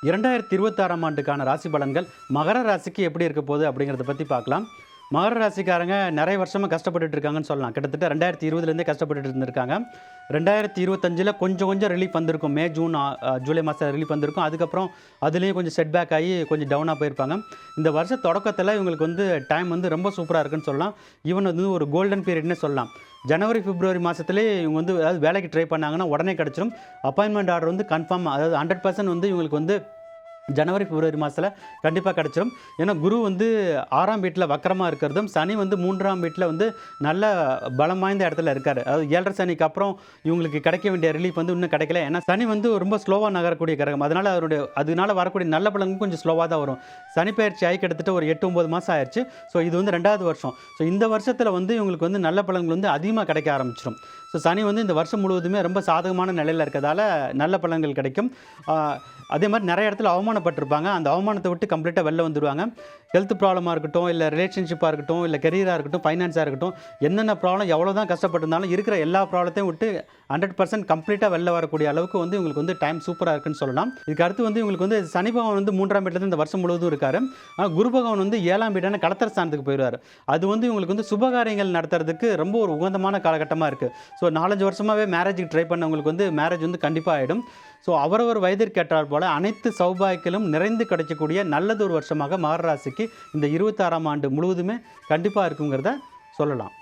2026ஆம் ஆண்டுக்கான ராசி பலன்கள் மகர ராசிக்கு எப்படி இருக்க போகுது அப்படிங்கிறத பற்றி பார்க்கலாம். மகர ராசிக்காரங்க நிறைய வருஷமாக கஷ்டப்பட்டுட்டு இருக்காங்கன்னு சொல்லலாம். கிட்டத்தட்ட 2020லேருந்தே கஷ்டப்பட்டுட்டு இருந்திருக்காங்க. 2025ல் கொஞ்சம் கொஞ்சம் ரிலீஃப் வந்திருக்கும். மே, ஜூன், ஜூலை மாதம் ரிலீஃப் வந்திருக்கும். அதுக்கப்புறம் அதுலேயும் கொஞ்சம் செட்பேக் ஆகி கொஞ்சம் டவுனாக போயிருப்பாங்க. இந்த வருஷ தொடக்கத்தில் இவங்களுக்கு டைம் ரொம்ப சூப்பராக இருக்குன்னு சொல்லலாம். ஈவன் ஒரு கோல்டன் பீரியட்னே சொல்லலாம். ஜனவரி, பிப்ரவரி மாதத்துலேயே இவங்க அதாவது வேலைக்கு ட்ரை பண்ணாங்கன்னா உடனே கிடச்சிரும். அப்பாயின்மெண்ட் ஆர்டர் கன்ஃபார்ம், அதாவது 100% இவங்களுக்கு ஜனவரி, பிப்ரவரி மாதத்தில் கண்டிப்பாக கிடச்சிரும். ஏன்னா குரு 6ஆம் வீட்டில் வக்கரமாக இருக்கிறதும், சனி 3ஆம் வீட்டில் நல்ல பலம் வாய்ந்த இடத்துல இருக்கார். அதாவது 7.5 சனிக்கு அப்புறம் இவங்களுக்கு கிடைக்க வேண்டிய ரிலீஃப் இன்னும் கிடைக்கல. ஏன்னா சனி ரொம்ப ஸ்லோவாக நகரக்கூடிய கிரகம். அதனால் வரக்கூடிய நல்ல பலனும் கொஞ்சம் ஸ்லோவாக தான் வரும். சனி பயிற்சி ஆகி கிட்டத்தட்ட ஒரு 8-9 மாதம் ஆயிடுச்சு. ஸோ இது 2வது வருஷம். ஸோ இந்த வருஷத்தில் இவங்களுக்கு நல்ல பலன்கள் அதிகமாக கிடைக்க ஆரம்பிச்சிடும். ஸோ சனி இந்த வருஷம் முழுவதுமே ரொம்ப சாதகமான நிலையில் இருக்கிறதால நல்ல பலன்கள் கிடைக்கும். அதே மாதிரி நிறைய இடத்துல அவமானப்பட்டிருப்பாங்க. அந்த அவமானத்தை விட்டு கம்ப்ளீட்டாக வெளில வந்துடுவாங்க. ஹெல்த் ப்ராப்ளமாக இருக்கட்டும், இல்லை ரிலேஷன்ஷிப்பாக இருக்கட்டும், இல்லை கெரியராக இருக்கட்டும், ஃபைனான்ஸாக இருக்கட்டும், என்னென்ன ப்ராப்ளம் எவ்வளோ தான் கஷ்டப்பட்டிருந்தாலும் இருக்கிற எல்லா ப்ராப்ளத்தையும் விட்டு 100% கம்ப்ளீட்டாக வெளில வரக்கூடிய அளவுக்கு இவங்களுக்கு டைம் சூப்பராக இருக்குன்னு சொல்லலாம். இதுக்கு அடுத்து இவங்களுக்கு சனி பகவான் 3ஆம் வீட்டில் இந்த வருஷம் முழுவதும் இருக்கார். ஆனால் குரு பகவான் 7ஆம் வீட்டான கடத்தர ஸ்தானத்துக்கு போயிடுவார். அது இவங்களுக்கு சுபகாரியங்கள் நடத்துறதுக்கு ரொம்ப ஒரு உகந்தமான காலகட்டமாக இருக்குது. ஸோ 4-5 வருஷமாகவே மேரேஜுக்கு ட்ரை பண்ணவங்களுக்கு மேரேஜ் கண்டிப்பாக ஆகிடும். ஸோ அவரவர் வயதிற்கு ஏற்றால் போல் அனைத்து சௌபாக்கியங்களும் நிறைந்து கிடைக்கக்கூடிய நல்லது ஒரு வருஷமாக மகர ராசிக்கு இந்த 26ஆம் ஆண்டு முழுவதுமே கண்டிப்பாக இருக்குங்கிறத சொல்லலாம்.